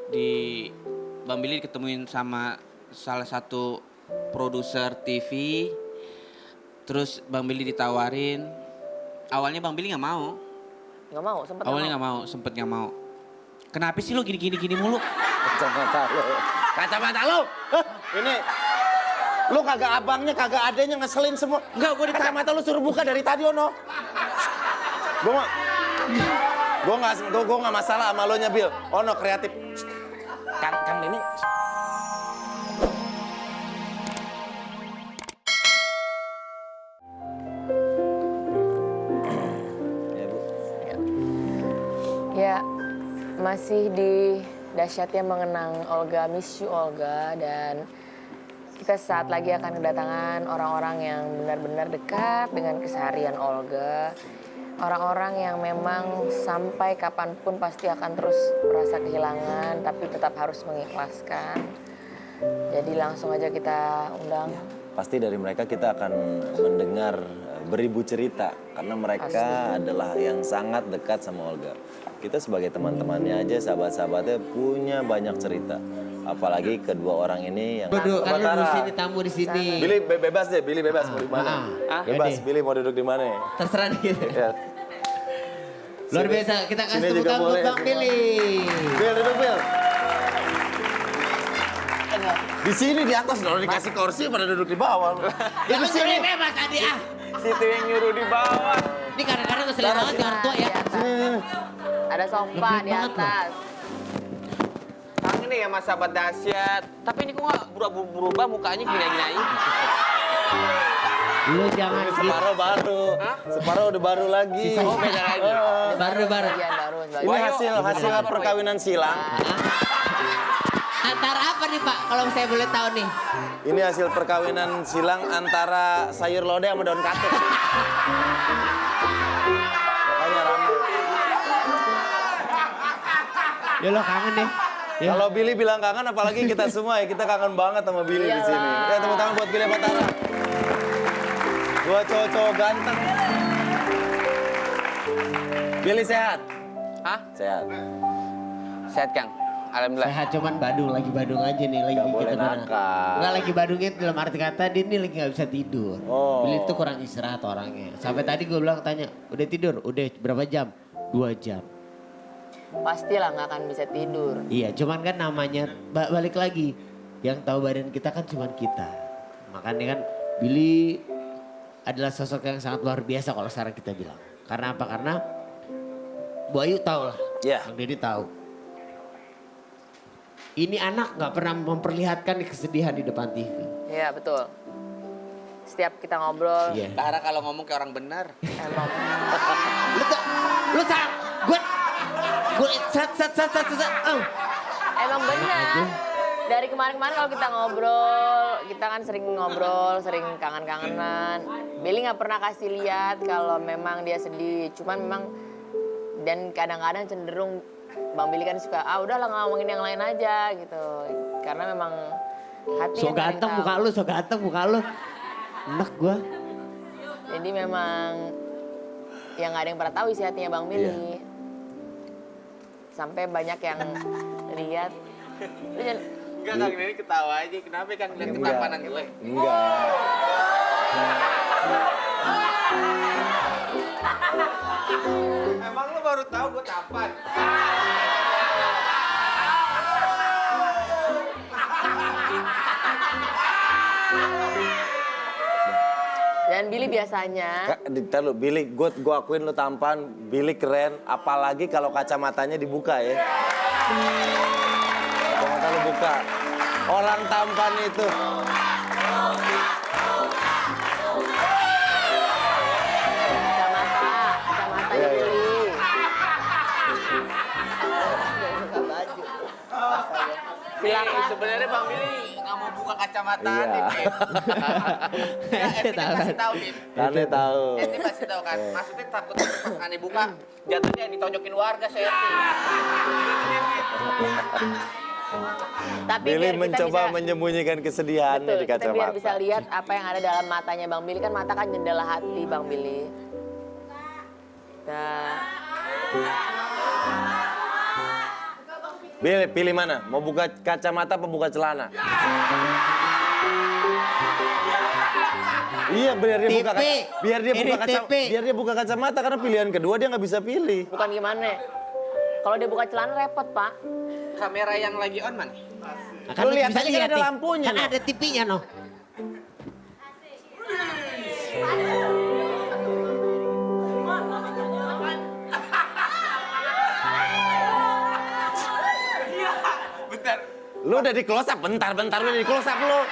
di Bang Billy diketemuin sama salah satu produser TV. Terus Bang Billy ditawarin. Awalnya Bang Billy nggak mau. Nggak mau, Sempet nggak mau. Kenapa sih lo gini mulu? Kacamata lo. Ini lu kagak abangnya, kagak adanya ngeselin semua. Enggak, gue kacamata lu suruh buka dari tadi Ono. Gue nggak masalah sama lo nya Bil. Ono kreatif. Kang Denny. Ya, masih di dahsyatnya mengenang Olga, miss you Olga, dan kita saat lagi akan kedatangan orang-orang yang benar-benar dekat dengan keseharian Olga. Orang-orang yang memang sampai kapanpun pasti akan terus merasa kehilangan, tapi tetap harus mengikhlaskan. Jadi langsung aja kita undang. Pasti dari mereka kita akan mendengar beribu cerita, karena mereka adalah yang sangat dekat sama Olga. Kita sebagai teman-temannya aja, sahabat-sahabatnya punya banyak cerita. Apalagi kedua orang ini yang... Duduk, kan lu di sini, tamu di sini. Billy bebas deh, Billy bebas mau di mana? Bebas, Billy mau duduk di mana? Terserah nih. Ya. Luar biasa, kita kasih tepuk tangan buat Bang Billy. Bil, duduk Bil. Di sini di atas dong, dikasih kursi pada duduk di bawah. Ya kan sudah bebas tadi ah. Situ yang nyuruh di bawah. Ini kadang-kadang ngeselin banget di orang tua ya. Ada sofa di atas. Kangen nih ya mas sahabat dahsyat. Tapi ini kok nggak berubah mukanya gini-gini aja. Lu jangan Ini separuh baru. Separuh udah baru lagi. Oh beda lagi. baru. Bagian baru. Ini hasil perkawinan silang. Antara apa nih Pak, kalau saya boleh tahu nih? Ini hasil perkawinan silang antara sayur lodeh sama daun katuk. Makanya rame. Ya lo kangen deh. Ya. Kalau Billy bilang kangen, apalagi kita semua ya, kita kangen banget sama Billy di sini. Ya tepuk tangan buat Billy Batara. Dua cowok-cowok ganteng. Billy sehat? Hah? Sehat. Sehat Kang. Alhamdulillah. Sehat cuman lagi badung aja nih lagi Gak boleh gitu. nakal. Enggak lagi badungnya dalam arti kata dia nih lagi nggak bisa tidur. Oh. Billy tuh kurang istirahat orangnya. Sampai tadi gue bilang tanya, udah tidur? Udah berapa jam? 2 jam. Pastilah nggak akan bisa tidur. Iya, cuman kan namanya balik lagi. Yang tahu badan kita kan cuman kita. Makanya kan Billy adalah sosok yang sangat luar biasa kalau sekarang kita bilang. Karena apa? Karena Bu Ayu tahu lah. Iya. Bang Deddy tahu. Ini anak nggak pernah memperlihatkan kesedihan di depan TV. Iya betul. Setiap kita ngobrol, Iya. Tara kalau ngomong kayak orang benar. emang Lu sang, gue set. Oh. emang benar. Dari kemarin-kemarin kalau kita ngobrol, kita kan sering ngobrol, sering kangen-kangenan. Billy nggak pernah kasih lihat kalau memang dia sedih. Cuman memang dan kadang-kadang cenderung Bang Billy kan suka, udahlah ngomongin yang lain aja gitu. Karena memang hati So yang paling ganteng tahu. muka lu. Enak gue. Jadi memang yang nggak ada yang pernah tahu isi hatinya Bang Billy. Iya. Sampai banyak yang lihat. Lu jangan- Enggak Kang, ini ketawa aja. Kenapa Kang lihat ketampanan gue? Enggak. Emang lu baru tahu gue tampan? Dan Billy biasanya Ntar lu, Billy, gue akuin lu tampan, Billy keren, apalagi kalau kacamatanya dibuka ya. Kacamata lu buka. Orang tampan itu. kacamata Iya, iya. Billy. Silakan. Sebenarnya Bang Billy nggak mau buka kacamata Iya. nih, Bim. Ya, Eti kan pasti tahu, Bim. Aneh tahu. Eti pasti tahu kan. Maksudnya takut pas aneh buka, jatuhnya ditonjokin warga saya Eti. Tapi Billy biar kita mencoba bisa- menyembunyikan kesedihannya Betul, di kita biar kacamata. bisa lihat apa yang ada dalam matanya Bang Billy. Kan mata kan jendela hati Bang Billy. Nah, Pilih mana? Mau buka kacamata apa buka celana? Iya, biar dia buka biar dia buka kacamata karena pilihan kedua dia nggak bisa pilih. Bukan gimana? Kalau dia buka celana repot, Pak. Kamera yang lagi on mana? Lu lihat aja kan ada nih. lampunya, Kan no. ada TV-nya, no. Lu udah di close up, bentar lu udah di close up lu.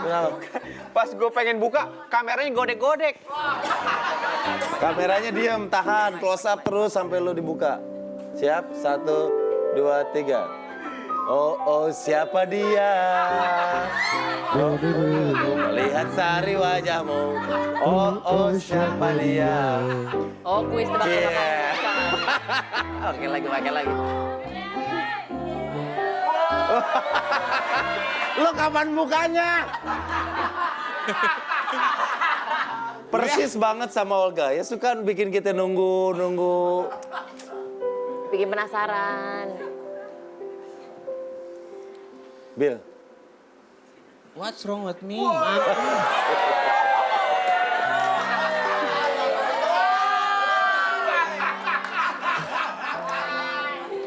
Kenapa? Pas gue pengen buka, kameranya godek-godek. Kameranya diam, tahan, close up terus sampai lu dibuka. Siap? 1, 2, 3. Oh, siapa dia? Oh, melihat sari wajahmu. Oh, siapa dia? Oh, kuis tebak-tebakan. Yeah. Oke, pakai lagi. Lo kapan bukanya? Persis banget sama Olga. Ya suka bikin kita nunggu. Bikin penasaran. Bill. What's wrong with me?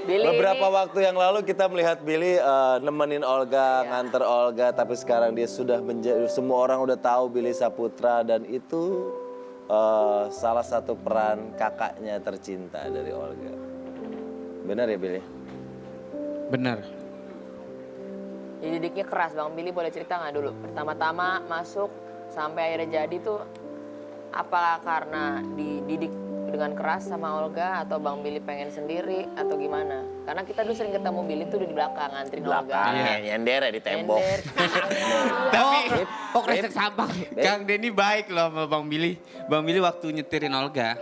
Billy Beberapa ini, waktu yang lalu kita melihat Billy nemenin Olga, nganter Olga, tapi sekarang dia sudah menjadi, semua orang udah tahu Billy Saputra dan itu salah satu peran kakaknya tercinta dari Olga. Benar ya Billy? Bener. didiknya keras. Bang Billy boleh cerita nggak dulu? Pertama-tama masuk sampai akhirnya jadi tuh apa karena dididik dengan keras sama Olga atau Bang Billy pengen sendiri atau gimana? Karena kita dulu sering ketemu Billy tuh di belakang nganterin Olga. Nyender ya di tembok. Nyender. Tapi kresek sampah. Kang Denny baik loh sama Bang Billy. Bang Billy waktu nyetirin Olga,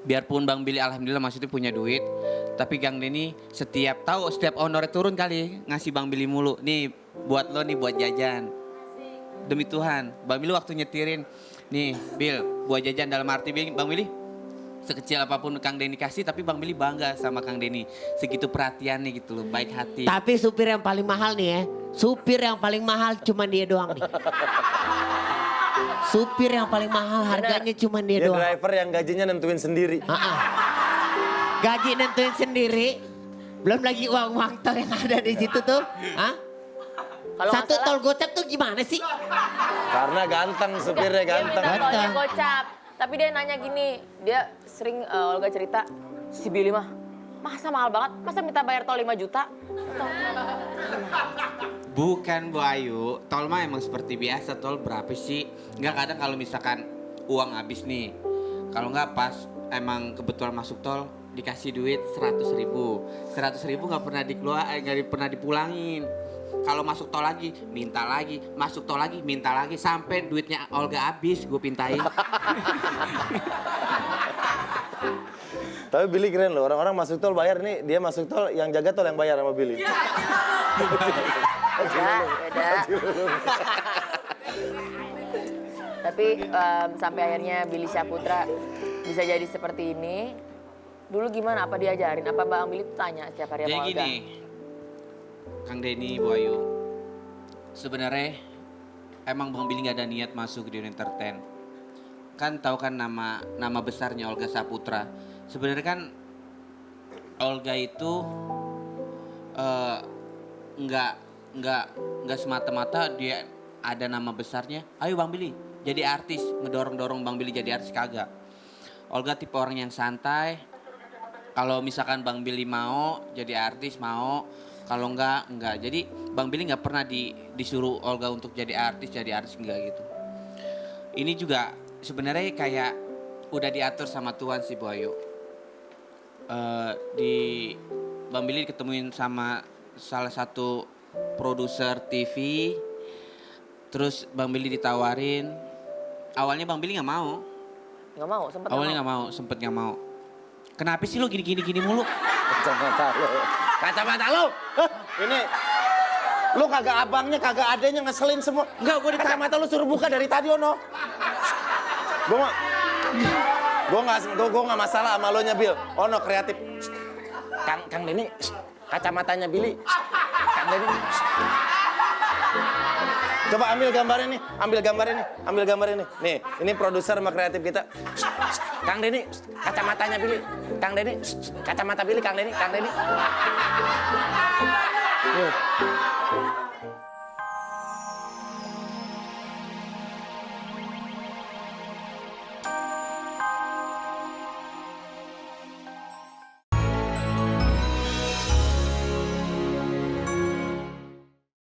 biarpun Bang Billy alhamdulillah maksudnya punya duit, tapi Kang Denny setiap honornya turun kali ngasih Bang Billy mulu. Nih buat lo nih buat jajan. Demi Tuhan, Bang Billy waktu nyetirin, nih Bill buat jajan dalam arti Bang Billy sekecil apapun Kang Denny kasih, tapi Bang Billy bangga sama Kang Denny. Segitu perhatiannya gitu loh, baik hati. Tapi supir yang paling mahal nih ya, supir yang paling mahal cuma dia doang nih. Supir yang paling mahal harganya cuma dia Dia doang. driver yang gajinya nentuin sendiri. Gaji nentuin sendiri, belum lagi uang-uang tol yang ada di situ tuh. Kalau Satu nggak salah, tol gocap tuh gimana sih? Karena ganteng, supirnya dia ganteng. minta tolnya Ganteng. gocap. Tapi dia nanya gini, dia sering Olga cerita, si Billy mah, masa mahal banget, masa minta bayar tol 5 juta? Bukan Bu Ayu, tol mah emang seperti biasa, tol berapa sih? Enggak, kadang kalau misalkan uang habis nih, kalau enggak pas emang kebetulan masuk tol dikasih duit 100.000. 100.000 nggak pernah nggak pernah dipulangin. Kalau masuk tol lagi, minta lagi, masuk tol lagi, minta lagi, sampai duitnya Olga habis, gue pintain. Tapi Billy keren loh, orang-orang masuk tol bayar nih, dia masuk tol yang jaga tol yang bayar sama Billy. Beda. Tapi sampai akhirnya Billy Saputra bisa jadi seperti ini. Dulu gimana? Apa diajarin? Apa Bang Billy tuh tanya setiap hari sama Jadi Olga? gini, Kang Denny, Bu Ayu, sebenarnya emang Bang Billy nggak ada niat masuk di entertain. Kan tahu kan nama besarnya Olga Saputra. Sebenarnya kan Olga itu nggak semata-mata dia ada nama besarnya. Ayo Bang Billy jadi artis, ngedorong-dorong Bang Billy jadi artis, kagak. Olga tipe orang yang santai. Kalau misalkan Bang Billy mau jadi artis mau, kalau enggak. Jadi Bang Billy nggak pernah disuruh Olga untuk jadi artis enggak gitu. Ini juga sebenarnya kayak udah diatur sama Tuhan sih Bu Ayu. Di Bang Billy diketemuin sama salah satu produser TV, terus Bang Billy ditawarin. Awalnya Bang Billy nggak mau. Nggak mau, sempet Awalnya nggak mau, sempet nggak mau. Kenapa sih lo gini mulu? Kacamata lo. Hah, ini lu kagak abangnya, kagak adanya ngeselin semua. Enggak, gua di kacamata lu suruh buka dari tadi Ono. Gua nggak masalah sama lo nya Bil. Ono kreatif. Kang Denny, kacamatanya Billy. Kang Denny. Coba ambil gambarnya nih, ambil gambarnya nih. Nih, ini produser sama kreatif kita. Kang Denny, kacamatanya Billy. Kang Denny, kacamata Billy, Kang Denny. Nih.